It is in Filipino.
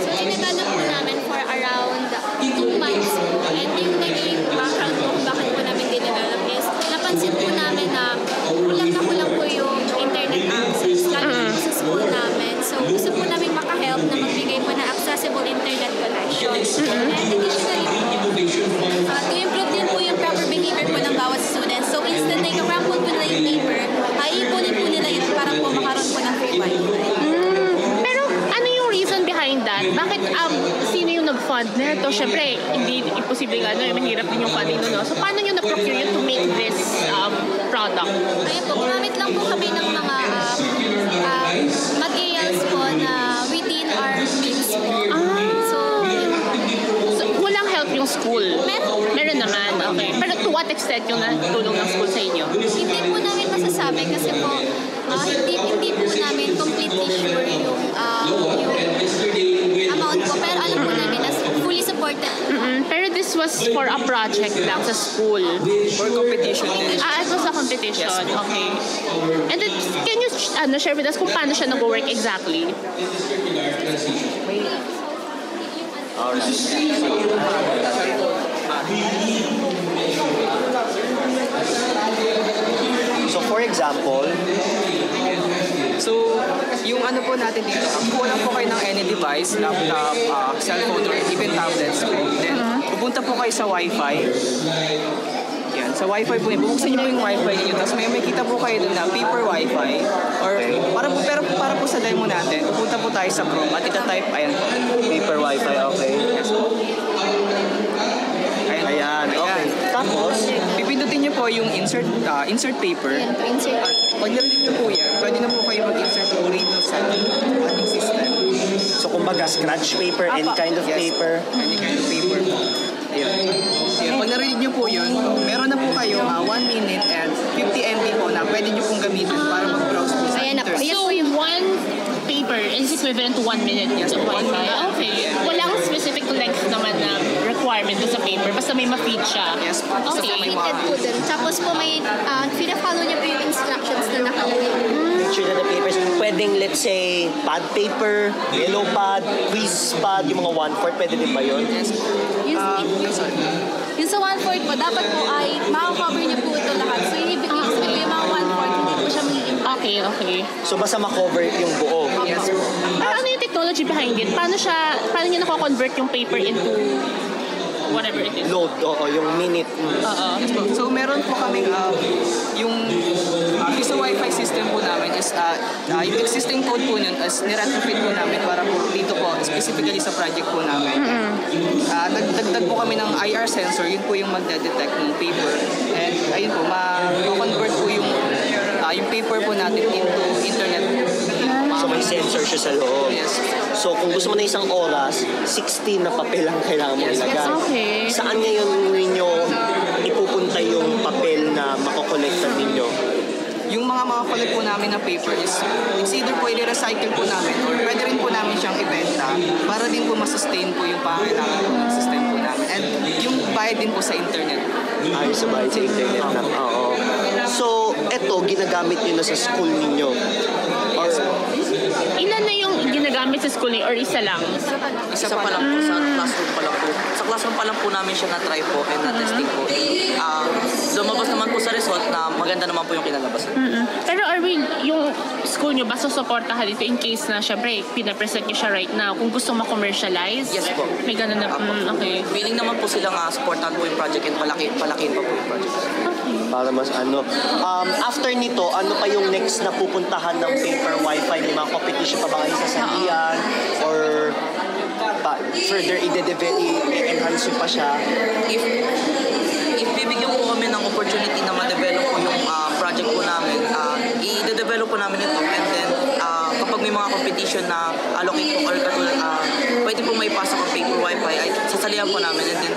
So, in-develop po namin for around 2 months. And yung naging background po kung bakit po namin din-develop is napansin po namin na kulang po yung internet access lalo po sa school namin. So, gusto po namin maka-help na magbigay po na accessible internet connection. And additionally po, to improve din po yung proper behavior po ng bawat students. So, instead na i-crumple po nila yung paper, ay ipunin po nila yun para po makaroon po ng free wifi. Pero ano yung reason behind that? Bakit sino yung nag-fund nito? Siyempre, hindi imposible nga, mahirap din yung funding no? So, paano nyo na-procure yun to make this product? Ayun po, gumamit lang po kami ng mga materials po na within our means po. So, walang help yung school? Meron naman, okay. Pero to what extent yung natulong ng school sa inyo? Hindi po namin masasabi kasi po, hindi po namin completely sure yung amount po. Pero alam po namin na fully supported. Pero this was for a project lang sa school? For competition. It was a competition. Okay. And then, can you share with us kung paano siya nag-work exactly? So for example, yung ano po natin dito, kuha lang po kayo ng any device, laptop, cellphone, or even tablets po. Then, pupunta po kayo sa Wi-Fi. Yan, sa Wi-Fi po yun. Bubuksan niyo po yung Wi-Fi niyo. Tapos may kita po kayo dun na paper Wi-Fi. Or, para po sa demo natin, pupunta po tayo sa Chrome at ita-type, ayan po. paper Wi-Fi, okay. Yes po. Ayan, okay. Tapos, pipindutin niyo po yung insert paper. Ayan po, insert. Pag narinig niyo po yan, pwede na po kayo mag-insert yung radio sa ating system. so kumbaga scratch paper, any kind of Yes. paper. Any kind of paper po. Ayun. Ayun. Pag narinig niyo po yun, meron na po kayo 1 minute and 50 MB po na pwede niyo pong gamitin para mag-browse po sa Ayan na po. internet. So, one paper is equivalent to 1 minute of Wi-Fi? Okay. Walang specific length naman na requirement sa paper, basta may ma-feed siya. Yes po. Basta Okay. po may Fitted po dun. Tapos po may, fina-follow niyo po yung instructions na nakalagay. Picture na the papers. Pwedeng, let's say, pad paper, yellow pad, quiz pad, yung mga 1/4, pwede din ba yun? Yes po. Yung sa 1/4 po, dapat po ay makakover niyo po ito lahat. So, yung ibig sabihin po yung mga 1/4, hindi po siya magiging Okay. So basta ma-cover yung buo. Yes po. Pero ano yung technology behind it? Paano niya nako-convert yung paper into whatever it is? Load, oo, yung minute. Yes po. So meron po kaming yung sa Wi-Fi system po namin is yung existing code po nun is niretrofit po namin para po dito po specifically sa project po namin. Nagdagdag po kami ng IR sensor, yun po yung magde-detect ng paper. And ayun po, ma-convert po yung paper po natin into internet. So may sensor siya sa loob. Yes. So kung gusto mo na isang oras, 16 na papel ang kailangan mo ilagay. Okay. Saan ngayon ninyo ipupunta yung papel na makokolekta ninyo? Yung mga collect po namin na paper is it's either po i-recycle po namin or pwede rin po namin siyang ibenta para din po masustain po yung pangangailangan po ng system po namin. And yung bayad din po sa internet. Ay, sa bahay sa internet na. Oo. So, eto, ginagamit nyo na sa school ninyo. Or, Ilan na yung ginagamit sa school or isa lang? Isa pa lang po, sa classroom pa lang po. Sa classroom pa lang po namin siya na-try po and na-testing po. Lumabas naman po sa result na maganda naman po yung kinalabasan. Pero Arwin, yung school nyo ba susuportahan dito in case na syempre pinapresent nyo siya right now kung gusto ma-commercialize? Yes po. May ganun na, okay. Feeling naman po silang supportan po yung project and palakin pa po yung project. para mas ano. After nito, ano pa yung next na pupuntahan ng paper wifi? May mga competition pa ba kayo sa salian? Or further i-enhance nyo pa siya? If bibigyan po kami ng opportunity na ma-develop po yung project po namin, i-develop po namin ito and then kapag may mga competition na allocate po or katulad, pwede po may pasok ang paper wifi ay sasalihan po namin and then